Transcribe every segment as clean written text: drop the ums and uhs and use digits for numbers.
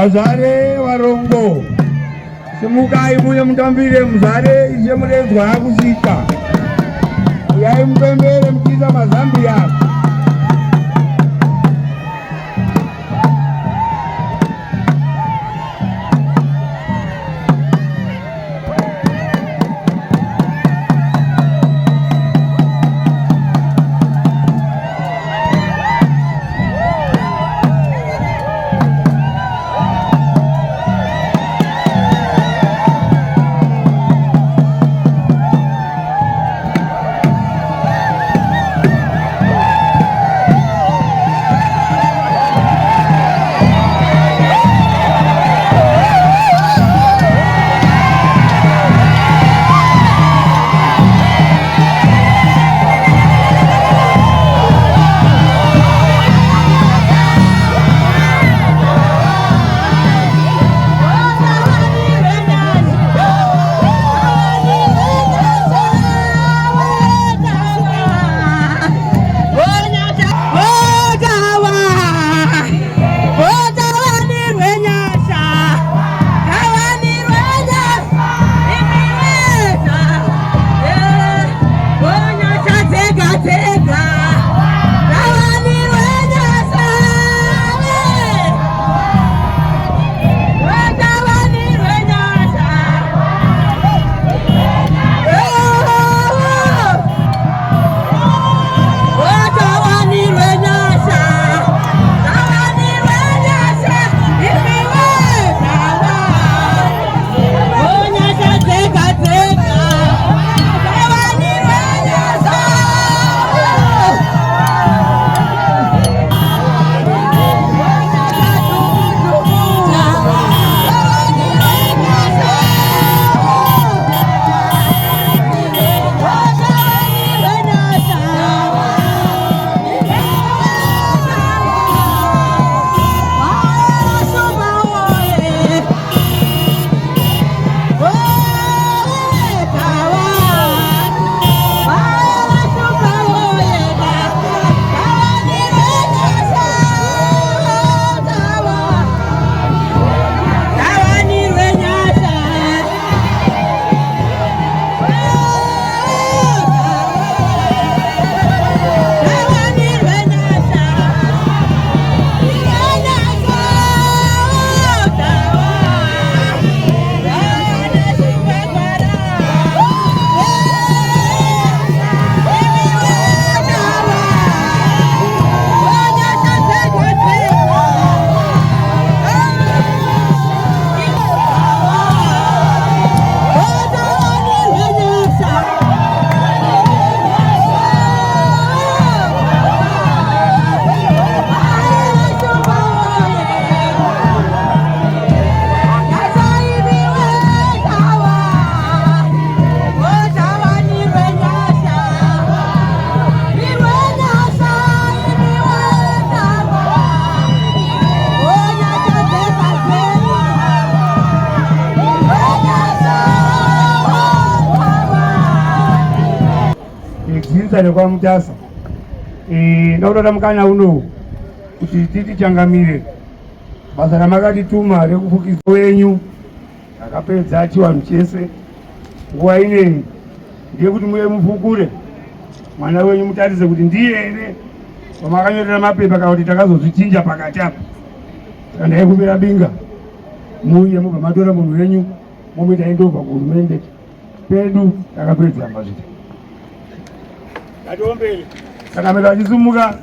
Vazare varongo simukai muye mutambire muzare ishe muredzwa kusvika uyai mupembere muchiisa mazambia. Kwa mtasa ndautoda mukana uno kuti titichangamire basa ramakatituma rekufukidza wenyu akapedza chiwanhu chese nguva ineyi ndeyekuti muye mufukure mwana wenyu mutarise kuti ndiye ere wamakanyorera mapepa kana kuti takazozvichinja pakati apa kana yekumira binga muye mubva matora munhu wenyu momuita endobva kuhurumende pedu takapedza mazvita Adombele sakamela chizumuka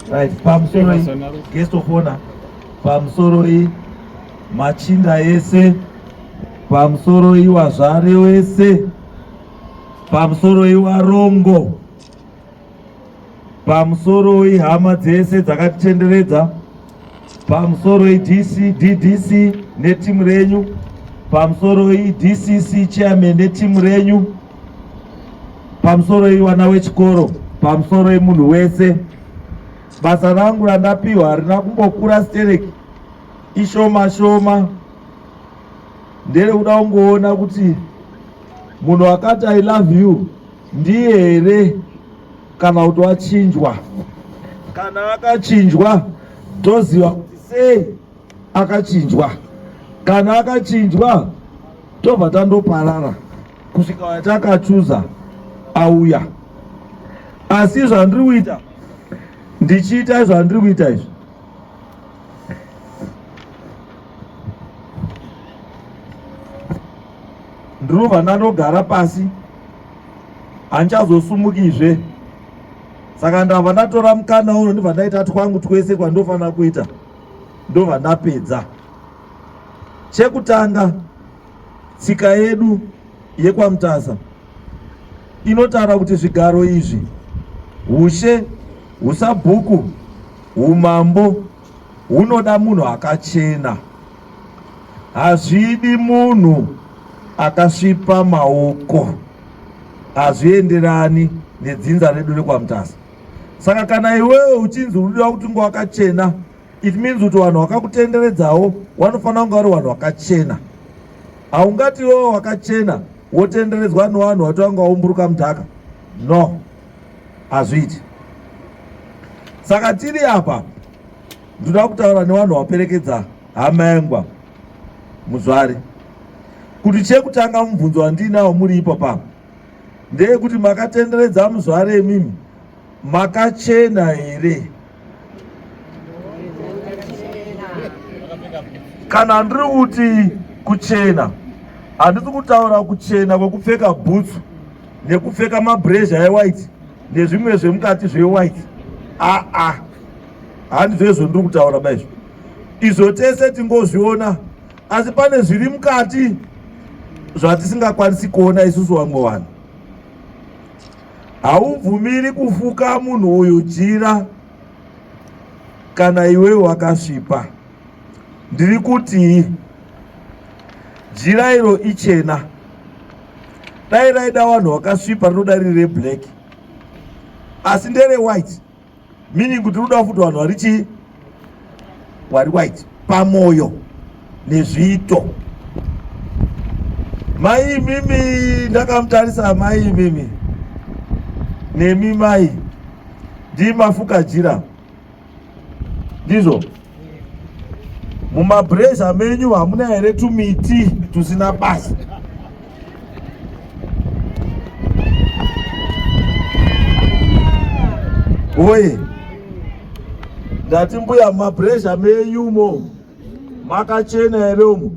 right pamusoro guest of honor pamusoro machinda ese pamusoro wazvare wese pamusoro warongo pamusoro hama dzese dzakatitenderedza pamusoro DDC netimu renyu pamusoro DCC chairman netimu renyu pamusoro wana wechikoro pamusoro munhu wese basa rangu randapiwa harina kumbokura stereki ishoma shoma ndere kuda kungoona kuti munhu akati I love you ndiye here kana kuti wachinjwa? Kana akachinjwa toziva kuti sei akachinjwa. Kana akachinjwa tobva tandoparara kusvika watakachuza auya. Asi zvandiri kuita ndichiita zvandiri kuita izvi, ndinobva ndandogara pasi, handichazosumukizve. Saka ndabva ndatora mukana uno ndibva ndaita twangu twese kwandofanira kuita, ndobva ndapedza. Chekutanga, tsika yedu yekwaMutasa inotaura kuti zvigaro izvi, ushe, usabhuku, umambo hunoda munhu akachena. Hazvidi munhu akasvipa maoko, hazvienderani nedzinza redu rekwaMutasa. Saka kana iwewe uchinzi unoda kuti unge wakachena, it means kuti vanhu vakakutenderedzawo vanofanira kunge vari vanhu vakachena. Haungati iwewe wakachena wotenderedzwa nevanhu vati vanga vaumburuka mudhaka. No, hazviiti. Saka tiri apa ndoda kutaura nevanhu vaperekedza hama yangu Muzvare kuti chekutanga mubvunzo wandinawo muri ipapo ndeyekuti makatenderedza Muzvare imimi makachena here? Kana ndiri kuti kuchena, handisi kutaura kuchena kwekupfeka bhutsu nekupfeka mabhurezha ewhite nezvimwe zvemukati zvewhite. Handizvo ndiri kutaura baizvo. Izvo tese tingozviona, asi pane zviri mukati zvatisingakwanisi kuona isusu vamwe vanhu. Haubvumiri kufuka munhu uyu jira kana iwewe wakasvipa. Ndiri kuti jira iro ichena. Dai raida vanhu vakasvipa rinoda riri reblack, asi ndere white, meaning kuti runoda futi vanhu vari white pamoyo nezviito. Mai mimi ndakamutarisa mai mimi nemi mai ndimafuka jira ndizvo. Mumabhurezha menyu hamuna here tumiti tusina basa? Oye, ndati mbuya mumabhurezha menyumo makachena here umo?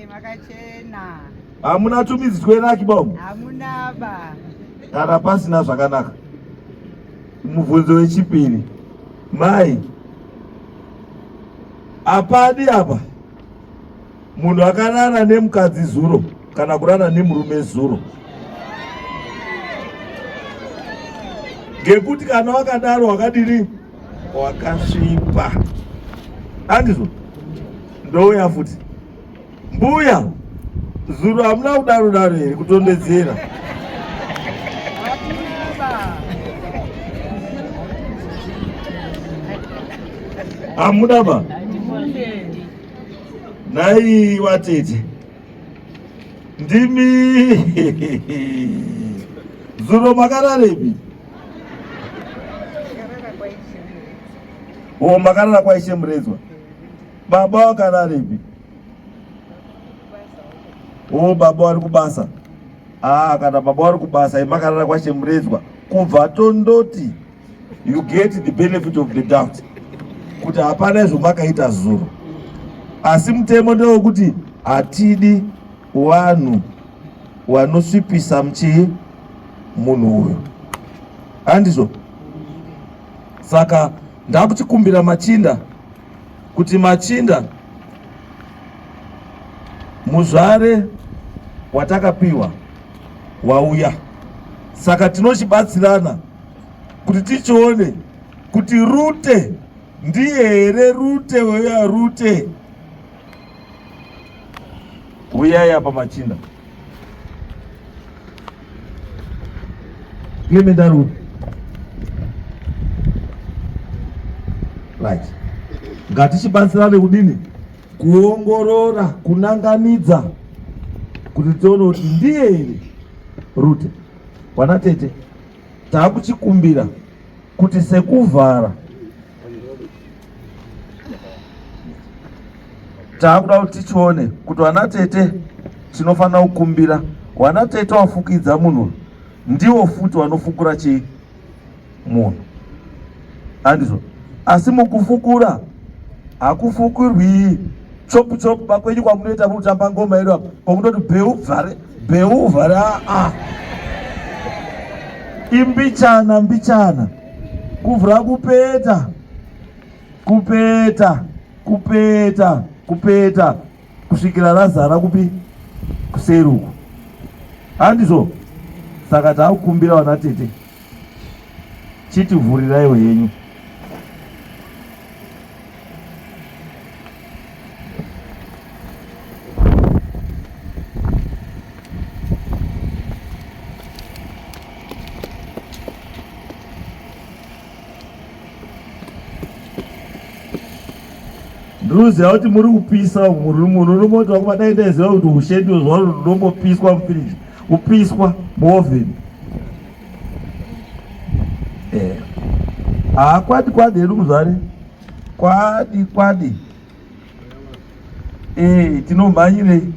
Makachena. Hamuna tumidzi twenaki bamo? Hamuna ba. Kana pasina zvakanaka. Mubvunzo wechipiri, mai, apadi apa munhu akarara nemukadzi zuro kana kurara nemurume zuro? Ngekuti kana wakadaro wakadini, wakasvipa. Handizvo? Ndouya futi, mbuya zuro hamuna kudaro here kutondedzera? Hamuna ba? Nai watete ndimi zuro makararepi? O makarara kwaishe murezwa. Baba wakararepi? O baba wari kubasa. Kana baba wari kubasa imakarara kwaishe murezwa, kubva tondoti you get the benefit of the doubt kuti hapana izvo makaita zuro. Asi mutemo ndewekuti hatidi vanhu vanosvipisa muchii munhu uyu. Handizvo? Saka ndakuchikumbira machinda kuti machinda Muzvare watakapiwa wauya. Saka tinochibatsirana kuti tichione kuti Rute ndiye here Rute weya Rute. Uyai apa machinda. Clement Rute. Right. Ngatichibatsirane kudini? Kuongorora, kunanganidza kuti tione kuti ndiye here Rute. Wanatete, takuchikumbira kuti sekuvhara takuda kuti tichione kuti wanatete tinofanira kukumbira wanatete wafukidza munhu ndiwo futi wanofukura chii munhu. Andizvo, asi mukufukura hakufukirwi chopu chopu pakwenyu kwamunoita mutamba ngoma yedu apa kwakundoti bheu vhare imbichana kuvhura kupeta kusvikira razara kupi kuseruku. Handizvo, saka takukumbira wanatete chitivhuriraiwo henyu. Ndinoziva kuti muri kupisa, munhu unoti wakumadai ndaiziva kuti ushendiwo zuva runombopiswa mufiriji, kupiswa muovheni. Kwadi hedu muzvare, kwadi tinomhanyirei.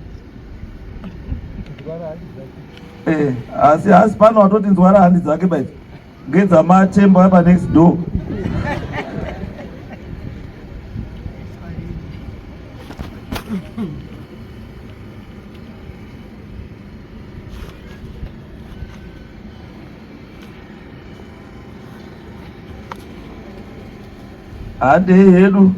Asi pano watoti nzwara handi dzake baiti ngedzamatemba apa next door. Hande hedu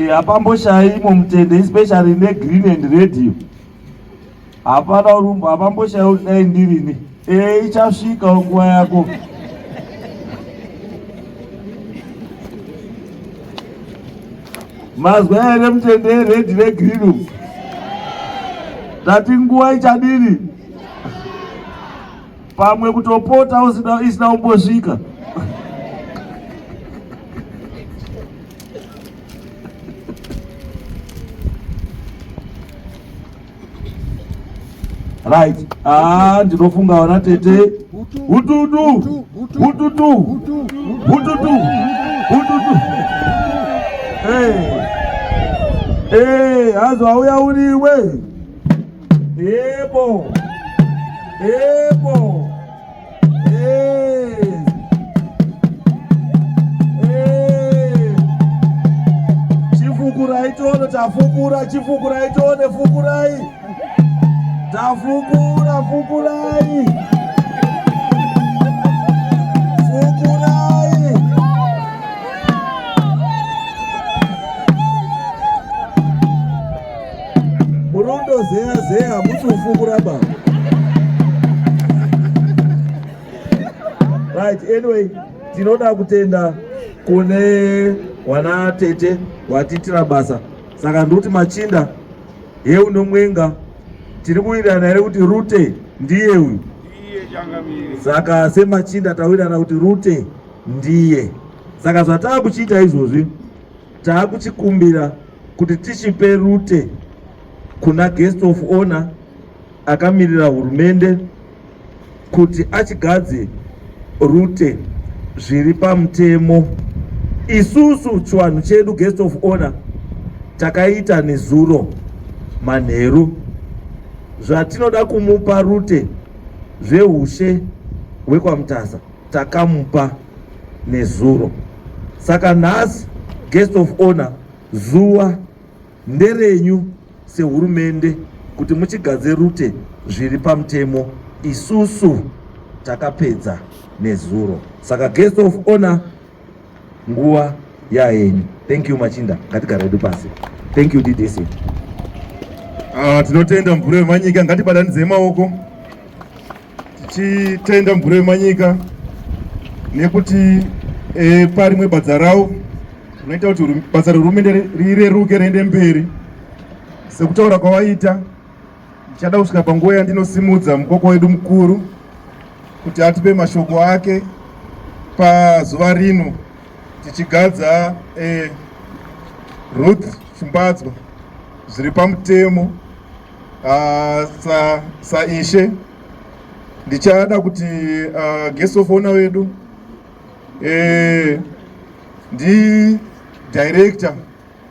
hapamboshaimo mutende, especially negreen and radio. Hapana urumbo, hapamboshayi kuti dai ndirini. Ichasvika nguva yako. Mazwa here mutende red negreen. Tati nguva ichadini. Pamwe kutopota isina kumbosvika. Right. Ndinofunga wanatete hututu. Hazo auya uriwe. Ebo. Chifukurai tono tafukura, chifukurai tone fukurai. Fukurai. Murondo zeya musufukura ba. Right, anyway, tinoda kutenda kune wanatete watitira basa. Saka nduti machinda yeunomwenga tiri kuwirirana here kuti Rute ndiye uyu. Saka semachinda tawirirana kuti Rute ndiye. Saka zvatakuchiita izvozvi takuchikumbira kuti tichipe Rute kuna guest of honor akamirira hurumende kuti achigadze Rute zviri pamutemo. Isusu chiwanhu chedu guest of honor takaita nezuro manheru zvatinoda kumupa Rute zveushe hwekwamutasa takamupa nezuro. Saka nhasi guest of honor zuva nderenyu sehurumende kuti muchigadze Rute zviri pamutemo. Isusu takapedza nezuro. Saka guest of honor nguva yahenyu. Thank you machinda. Ngatigaredu pasi. Thank you DDC. Tinotenda Mvura Wemanyika, ngatibatanidze maoko tichitenda Mvura Wemanyika nekuti parimwe badza rawo unoita kuti basa rehurumende rireruke riende mberi. Sekutaura kwawaita, ndichada kusvika panguva yandinosimudza mukoko wedu mukuru kuti atipe mashoko ake pazuva rino tichigadza Ruth Chimbadzwa zviri pamutemo. Saishe ndichada kuti guest of honor wedu ndi director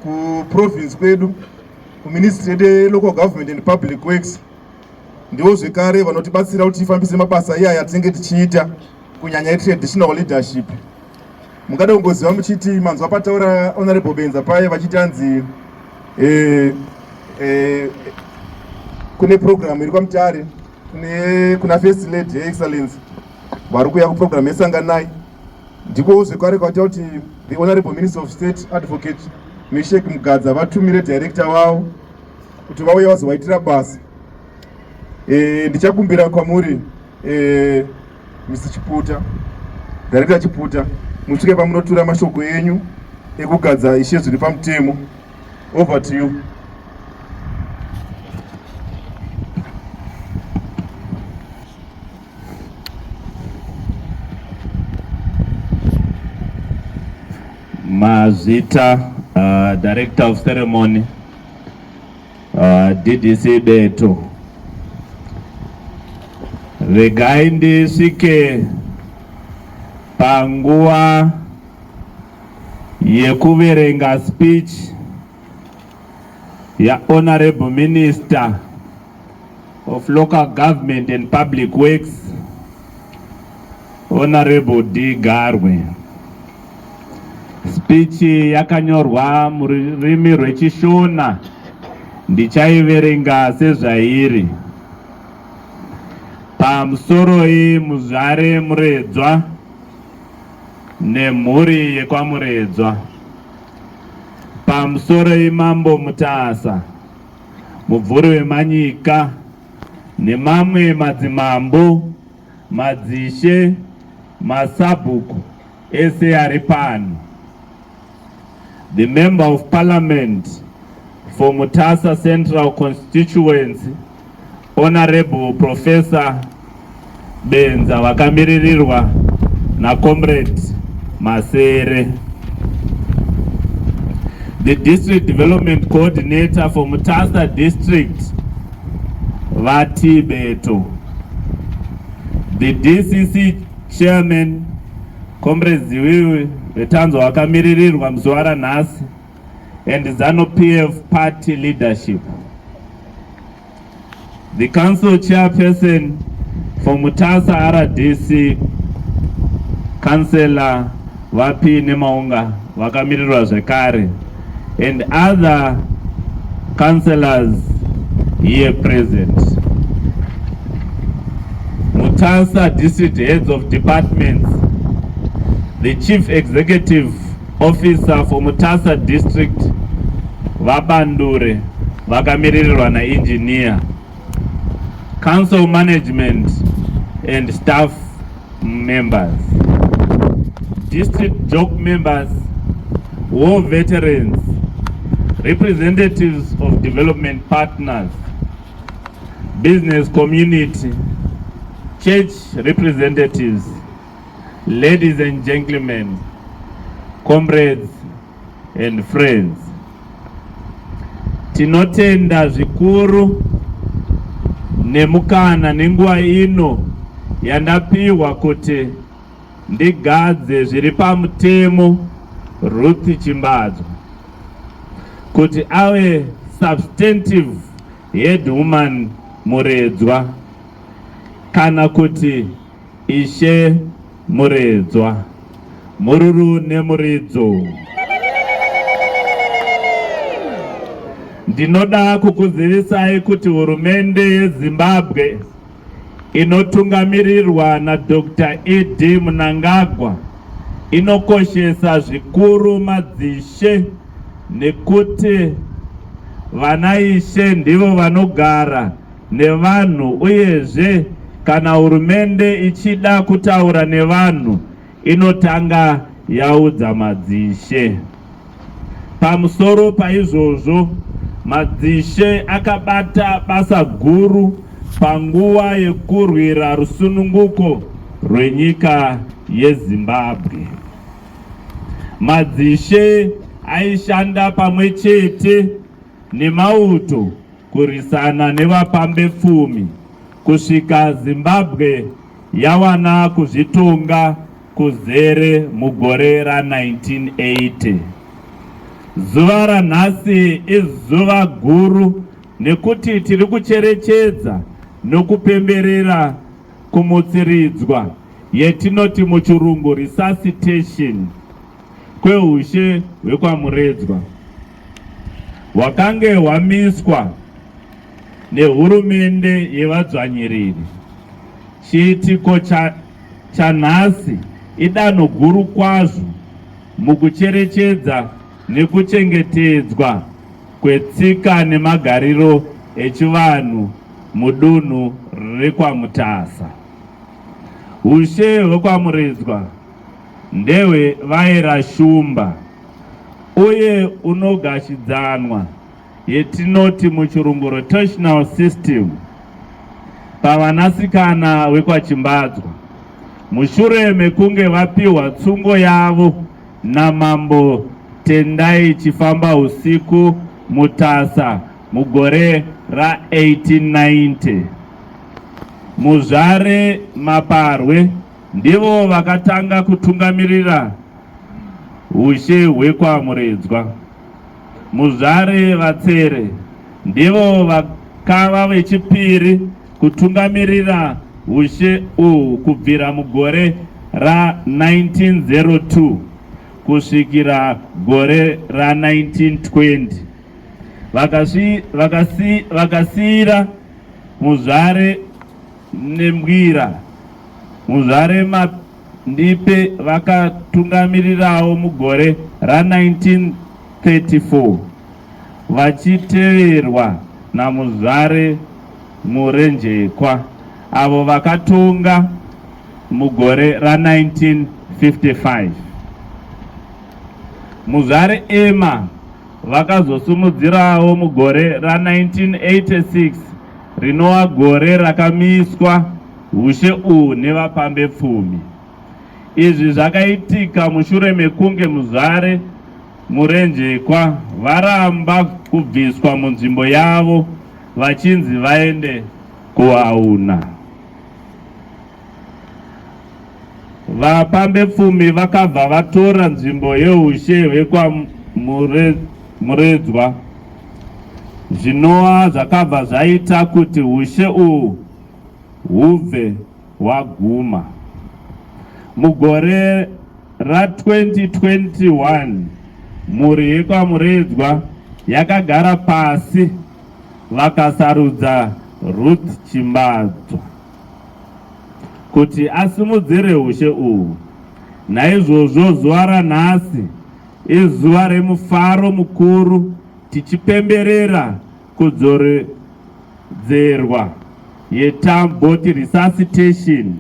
ku province kwedu ku Ministry of Local Government and Public Works ndiwo zvekare vanotibatsira kuti tifambise mabasa iyaya atinenge tichiita kunyanya traditional leadership. Mungada kungoziva muchiti manzwa pataura Honorable Benza paye vachitanzi kune program iri kwaMutare kuna First Lady Excellence vari kuya kuprogram yeSanganai ndiko zvekare kwati kuti the Honorable Minister of State Advocate Meshek Mugadza vatumire director wavo kuti vauye vazovaitira basa. Ndichakumbira kwamuri Mr. Chiputa, Director Chiputa, musvike pamunotura mashoko enyu ekugadza ishe zviri pamutemo. Over to you. Mazita, Director of Ceremony, DDC Beto. Regai ndisvike panguva yekuverenga speech ya Honorable Minister of Local Government and Public Works, Honorable D. Garwe. Speech yakanyorwa mururimi rweChishona, ndichaiverenga sezvairi. Pamusoro muzvare Muredzwa nemhuri yekwaMuredzwa. Pamusoro Mambo Mutasa, mubvuri wemanyika nemamwe madzimambo, madzishe, masabhuku ese ari pano. The Member of Parliament for Mutasa Central Constituency, Honorable Professor Benza vakamirirwa na Comrade Masere. The District Development Coordinator for Mutasa District, Vati Beto. The DCC Chairman, Comrade Ziwiwi Vetanzwa vakamirirwa mzuara nhasi, and ZANU-PF Party Leadership. The Council Chairperson for Mutasa RDC, Councillor Vapi Nemaunga vakamirirwa zvekare, and other councillors here present. Mutasa District Heads of Departments, the Chief Executive Officer for Mutasa District, Vabandure vakamirirwa na Engineer. Council Management and staff members, district job members, war veterans, representatives of development partners, business community, church representatives, ladies and gentlemen, comrades and friends. Tinotenda zvikuru nemukana nenguva ino yandapiwa kuti ndigadze zviri pamutemo Ruth Chimbadzwa kuti ave substantive head woman Muredzwa kana kuti Ishe Muredzwa, mururu nemuridzo. Ndinoda kukuzivisai kuti hurumende yeZimbabwe inotungamirirwa na Dr. E.D. Mnangagwa inokoshesa zvikuru madzishe nekuti vanaishe ndivo vanogara nevanhu, uyezve kana hurumende ichida kutaura nevanhu inotanga yaudza madzishe. Pamusoro paizvozvo, madzishe akabata basa guru panguva yekurwira rusununguko rwenyika yeZimbabwe. Madzishe aishanda pamwe chete nemauto kurisana nevapambe pfumi kusvika Zimbabwe yawana kuzvitonga kuzere mugore ra1980. Zuva ranhasi izuva guru nekuti tiri kucherechedza nokupemberera kumutsiridzwa yetinoti muchirungu resuscitation kweushe hwekwamuredzwa hwakange hwamiswa nehurumende yevadzvanyiriri. Chiitiko chanhasi idanho guru kwazvo mukucherechedza nekuchengetedzwa kwetsika nemagariro echivanhu mudunhu rekwamutasa. Ushe hwekwamuredzwa ndehwe vaira shumba uye unogashidzanwa yetinoti muchirungu rotational system pavanasikana vekwachimbadzwa mushure mekunge vapiwa tsungo yavo namambo Tendai Chifamba Usiku Mutasa mugore ra1890. Muzvare Maparwe ndivo vakatanga kutungamirira ushe hwekwamuredzwa. Muzvare Vatsere ndivo vakava vechipiri kutungamirira ushe uhu kubvira mugore ra1902 kusvikira gore ra1920. Vakasiyira Muzvare Nembwira. Muzvare Mandipe vakatungamirirawo mugore ra1934 vachiteverwa naMuzvare Murenjekwa avo vakatonga mugore ra1955. Muzvare Emma vakazosumudzirawo mugore ra1986 rinova gore rakamiswa ushe uhu nevapambe pfumi. Izvi zvakaitika mushure mekunge Muzvare Murenjekwa varamba kubviswa munzvimbo yavo vachinzi vaende kuauna. Vapambe pfumi vakabva vatora nzvimbo yeushe hwekwamuredzwa zvinova zvakabva zvaita kuti ushe uhu hubve hwaguma. Mugore ra2021 mhuri yekwamuredzwa yakagara pasi vakasarudza Ruth Chimbadzwa kuti asimudzire ushe uhu. Naizvozvo zuva ranhasi izuva remufaro mukuru tichipemberera kudzoredzerwa yetamboti resuscitation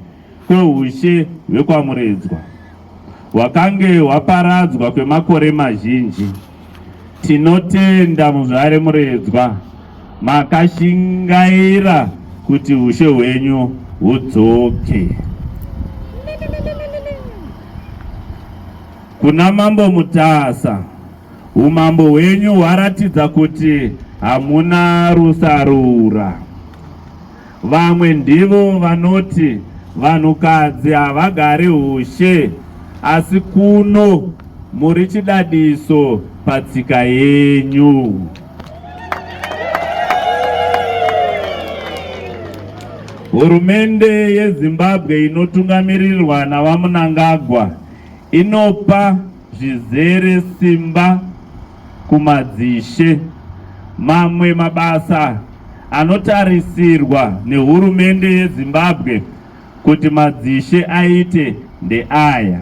kweushe hwekwamuredzwa hwakange hwaparadzwa kwemakore mazhinji. Tinotenda Muzvare Muredzwa makashingaira kuti ushe hwenyu hudzoke. Kuna Mambo Mutasa, umambo hwenyu hwaratidza kuti hamuna rusarura. Vamwe ndivo vanoti vanhukadzi havagari ushe, asi kuno muri chidadiso patsika yenyu. Hurumende yeZimbabwe inotungamirirwa navaMnangagwa inopa zvizere simba kumadzishe. Mamwe mabasa anotarisirwa nehurumende yeZimbabwe kuti madzishe aite ndeaya: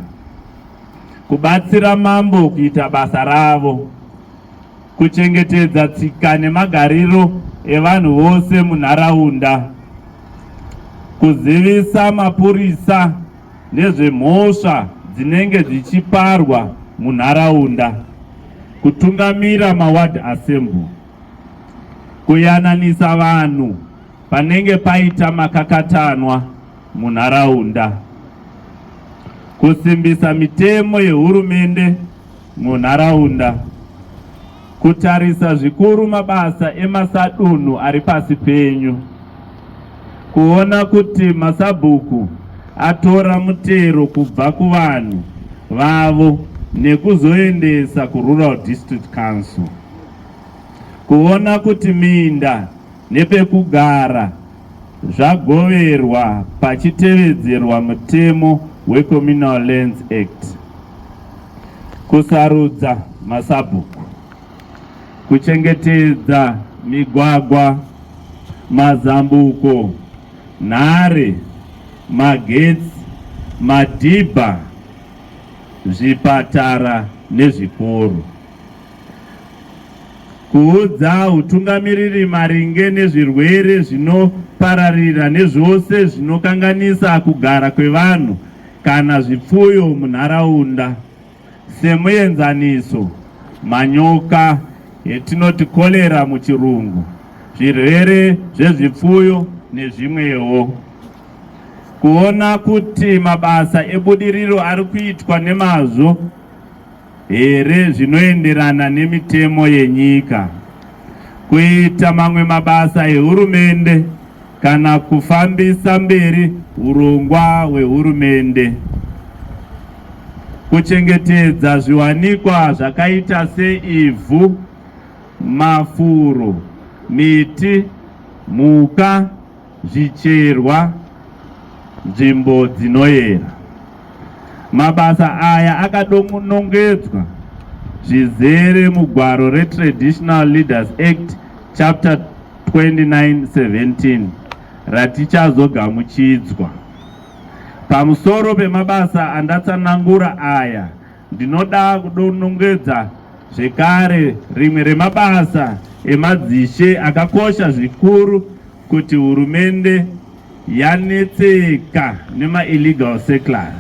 kubatsira mambo kuita basa ravo, kuchengetedza tsika nemagariro evanhu vose munharaunda, kuzivisa mapurisa nezvemhosva dzinenge dzichiparwa munharaunda, kutungamira maward assembly, kuyananisa vanhu panenge paita makakatanwa munharaunda, kusimbisa mitemo yehurumende munharaunda, kutarisa zvikuru mabasa emasadunhu ari pasi penyu, kuona kuti masabhuku atora mutero kubva kuvanhu vavo nekuzoendesa kuRural District Council, kuona kuti minda nepekugara zvagoverwa pachitevedzerwa mutemo weCommunal Lands Act, kusarudza masabhuku, kuchengetedza migwagwa, mazambuko, nhare, magetsi, madhibha, zvipatara nezvikoro, kuudza utungamiriri maringe nezvirwere zvinopararira nezvose zvinokanganisa kugara kwevanhu kana zvipfuyo munharaunda, semuenzaniso, manyoka etinoti kolera muchirungu, zvirwere zvezvipfuyo nezvimwewo. Kuona kuti mabasa ebudiriro ari kuitwa nemazvo here zvinoenderana nemitemo yenyika, kuita mamwe mabasa ehurumende kana kufambisa mberi urongwa hwehurumende, kuchengetedza zviwanikwa zvakaita seivhu, mafuro, miti, mhuka, zvicherwa, nzvimbo dzinoyera. Mabasa aya akadonongedzwa zvizere mugwaro reTraditional Leaders Act chapter 29:17 ratichazogamuchidzwa. Pamusoro pemabasa andatsanangura aya, ndinoda kudonongedza zvekare rimwe remabasa emadzishe akakosha zvikuru kuti hurumende yanetseka nema-illegal settlers,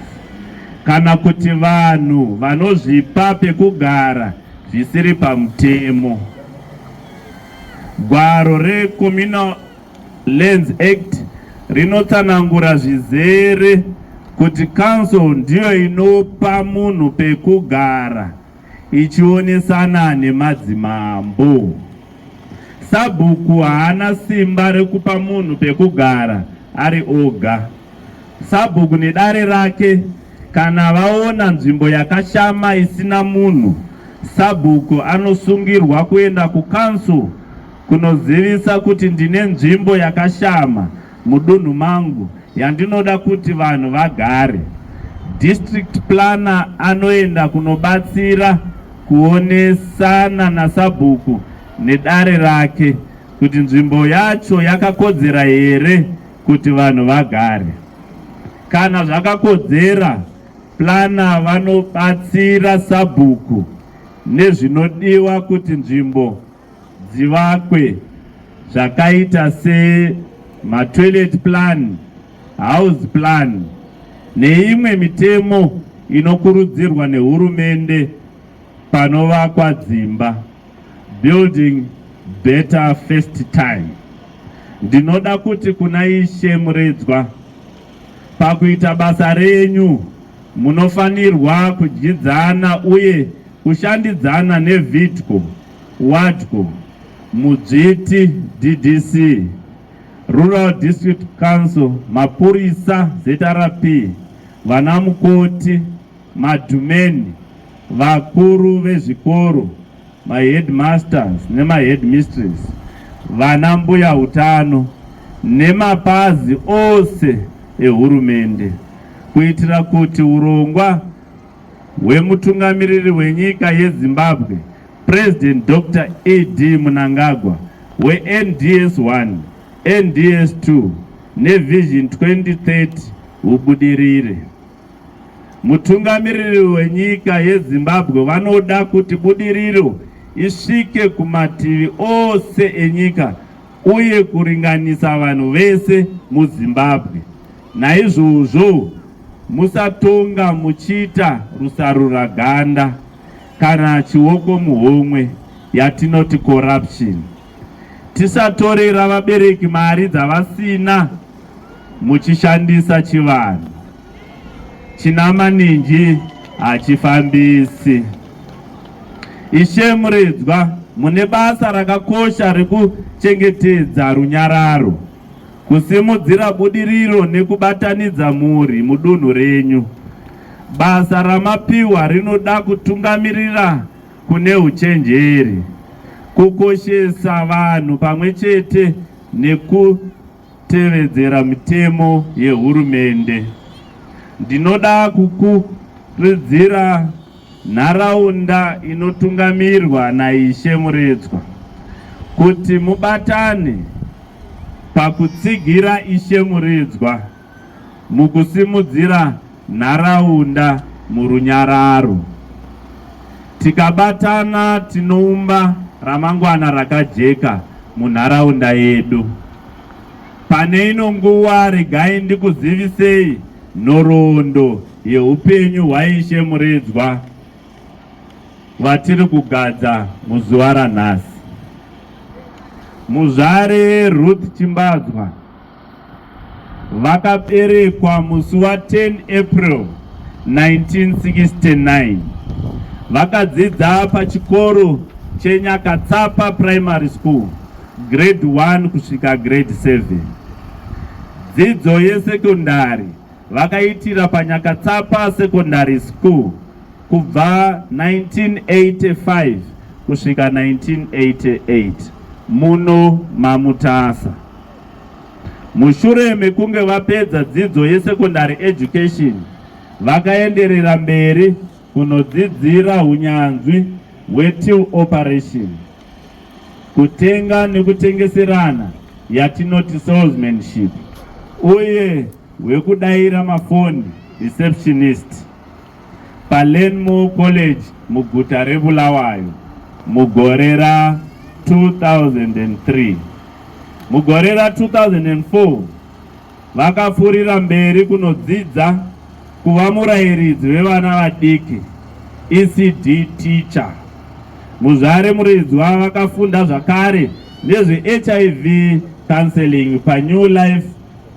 kana kuti vanhu vanozvipa pekugara zvisiri pamutemo. Gwaro reCommunal Lands Act rinotsanangura zvizere kuti council ndiyo inopa munhu pekugara ichionesana nemadzimambo. Sabhuku haana simba rekupa munhu pekugara ari oga. Sabhuku nedare rake, kana vaona nzvimbo yakashama isina munhu, sabhuku anosungirwa kuenda kuCouncil kunozivisa kuti ndine nzvimbo yakashama mudunhu mangu yandinoda kuti vanhu vagare. District planner anoenda kunobatsira kuonesana nasabhuku nedare rake kuti nzvimbo yacho yakakodzera here kuti vanhu vagare. Kana zvakakodzera, plana vanobatsira sabhuku nezvinodiwa kuti nzvimbo dzivakwe, zvakaita sema-toilet plan, house plan neimwe mitemo inokurudzirwa nehurumende panovakwa dzimba, building better first time. Ndinoda kuti kuna Ishe Muredzwa, pakuita basa renyu munofanirwa kudyidzana uye kushandidzana neVIDCO, WADCO, Mudzviti DDC, Rural District Council, mapurisa ZRP, vanamukoti, madhumeni, vakuru vezvikoro, ma-headmasters nema-headmistress, vanambuya utano nemapazi ose ehurumende, kuitira kuti urongwa hwemutungamiriri wenyika yeZimbabwe, President Dr. A.D. Mnangagwa, we-NDS 1, NDS 2 neVision 2030 ubudirire. Mutungamiriri wenyika yeZimbabwe vanoda kuti budiriro isvike kumativi ose enyika uye kuringanisa vanhu vese muZimbabwe. Naizvozvo musatonga muchiita rusarura ganda kana chiwoko muhomwe yatinoti corruption. Tisatorera vabereki mari dzavasina muchishandisa chivanhu. China maninji hachifambisi. Ishe Muredzwa, mune basa rakakosha rekuchengetedza runyararo, kusimudzira budiriro nekubatanidza mhuri mudunhu renyu. Basa ramapiwa rinoda kutungamirira kune uchenjeri, kukoshesa vanhu pamwe chete nekutevedzera mitemo yehurumende. Ndinoda kukurudzira nharaunda inotungamirwa naIshe Muredzwa kuti mubatane pakutsigira Ishe Muredzwa mukusimudzira nharaunda murunyararo. Tikabatana tinoumba ramangwana rakajeka munharaunda yedu. Pane ino nguva regai ndikuzivisei nhoroondo yeupenyu hwaIshe Muredzwa vatiri kugadza muzuva ranhasi. Muzvare Ruth Chimbadzwa vakaberekwa musi wa10 April 1969. Vakadzidza pachikoro cheNyakatsapa Primary School, grade 1 kusvika grade 7. Dzidzo yesekondari vakaitira paNyakatsapa Secondary School kubva 1985 kusvika 1988 muno maMutasa. Mushure mekunge vapedza dzidzo yesekondari education, vakaenderera mberi kunodzidzira unyanzvi hwetil operation, kutenga nekutengeserana yatinoti salesmanship, uye hwekudayira mafoni receptionist paLenmore College muguta reBulawayo mugore ra2003. Mugore ra2004 vakapfuurira mberi kunodzidza kuva murayiridzi vevana vadiki, ECD teacher. Muzvare Muredzwa vakafunda zvakare nezveHIV counseling paNew Life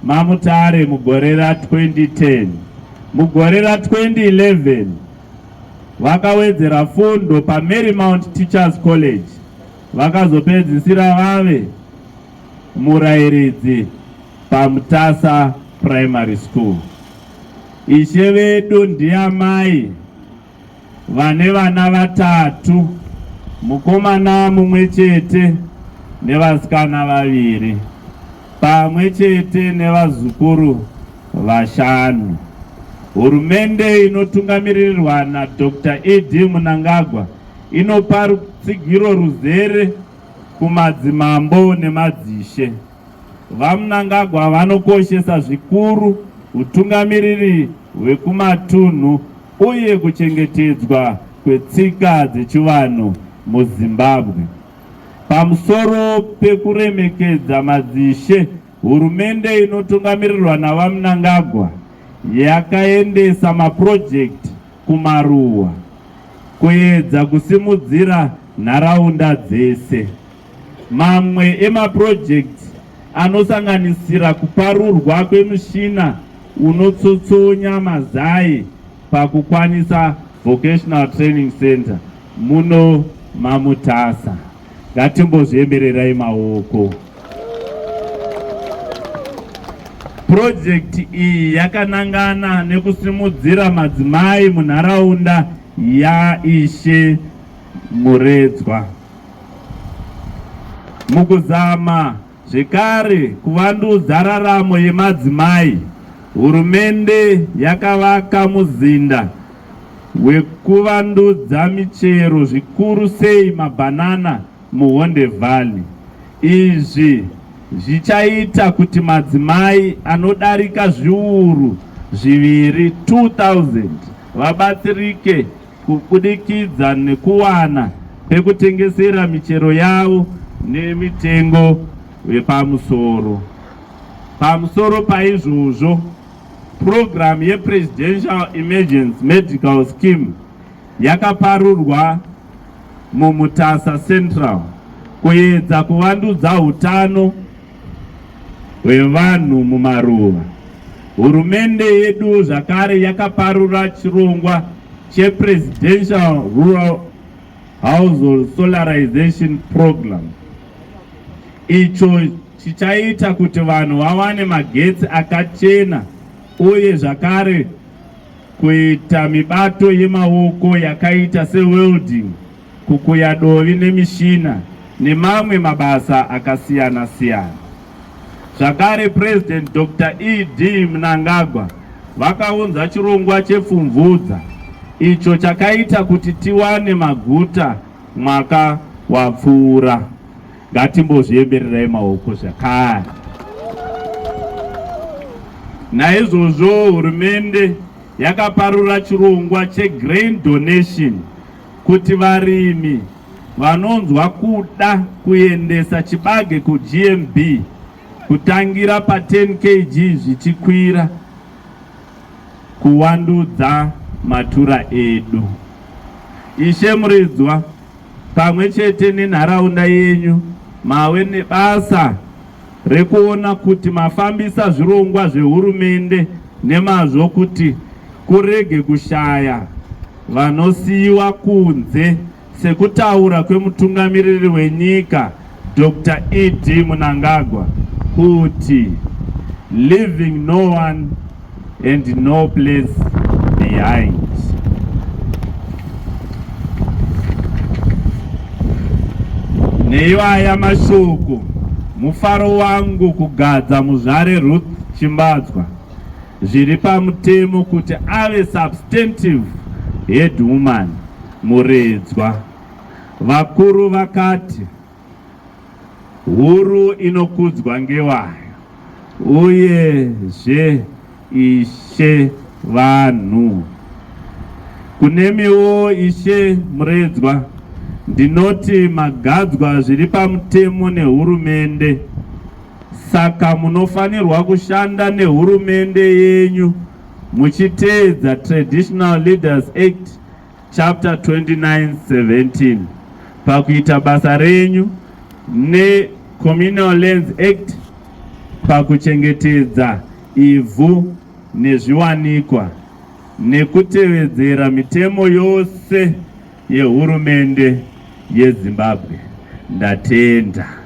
Mamutare mugore ra2010. Mugore ra2011 vakawedzera fundo paMarymount Teachers College, vakazopedzisira vave murayiridzi paMutasa Primary School. Ishe vedu ndiamai vane vana vatatu, mukomana mumwe chete nevasikana vaviri, pamwe chete nevazukuru vashanu. Hurumende inotungamirirwa naDr. E.D. Mnangagwa inopa rutsigiro ruzere kumadzimambo nemadzishe. VaMnangagwa vanokoshesa zvikuru utungamiriri hwekumatunhu uye kuchengetedzwa kwetsika dzechivanhu muZimbabwe. Pamusoro pekuremekedza madzishe, hurumende inotungamirirwa navaMnangagwa yakaendesa maprojekti kumaruwa kuedza kusimudzira nharaunda dzese. Mamwe emaprojekti anosanganisira kuparurwa kwemishina unotsotsonya mazai pakukwanisa Vocational Training Center muno maMutasa. Ngatimbozviemererai maoko. Project iyi yakanangana nekusimudzira madzimai munharaunda yaIshe Muredzwa. Mukuzama zvekare kuvandudza raramo yemadzimai, hurumende yakavaka muzinda wekuvandudza michero, zvikuru sei mabhanana muHonde Valley. Izvi zvichaita kuti madzimai anodarika zviuru zviviri 2000 vabatsirike kubudikidza nekuwana pekutengesera michero yavo nemitengo yepamusoro. Pamusoro paizvozvo, program yePresidential Emergency Medical Scheme yakaparurwa muMutasa Central kuedza kuvandudza utano hwevanhu mumaruva. Hurumende yedu zvakare yakaparura chirongwa chePresidential Rural household solarization program. Icho chichaita kuti vanhu vawane magetsi akachena uye zvakare kuita mibato yemaoko yakaita sewelding, kukuya dovi nemishina nemamwe mabasa akasiyana siyana. Zvakare President Dr. E.D. Mnangagwa vakaunza chirongwa chepfumvudza icho chakaita kuti tiwane maguta mwaka wapfuura. Ngatimbozviemererai maoko zvakare. Naizvozvo hurumende yakaparura chirongwa chegrain donation kuti varimi vanonzwa kuda kuendesa chibage kuGMB kutangira pa10 kg zvichikwira kuwandudza matura edu. Ishe Muridzwa pamwe chete nenharaunda yenyu mave nebasa rekuona kuti mafambisa zvirongwa zvehurumende nemazvo kuti kurege kushaya vanosiyiwa kunze, sekutaura kwemutungamiriri wenyika Dr. E.D. Mnangagwa kuti leaving no one and no place behind. Neiwaya mashoko mufaro wangu kugadza muzvare Ruth Chimbadzwa zviri pamutemo kuti ave substantive head woman Muredzwa. Vakuru vakati huru inokudzwa ngewayo uyezve ishe vanhu. Kunemiwo ishe Muredzwa, ndinoti magadzwa zviri pamutemo nehurumende, saka munofanirwa kushanda nehurumende yenyu muchiteedza Traditional Leaders Act chapter 29:17 pakuita basa renyu neCommunal Lands Act pakuchengetedza ivhu nezviwanikwa nekutevedzera mitemo yose yehurumende yeZimbabwe. Ndatenda.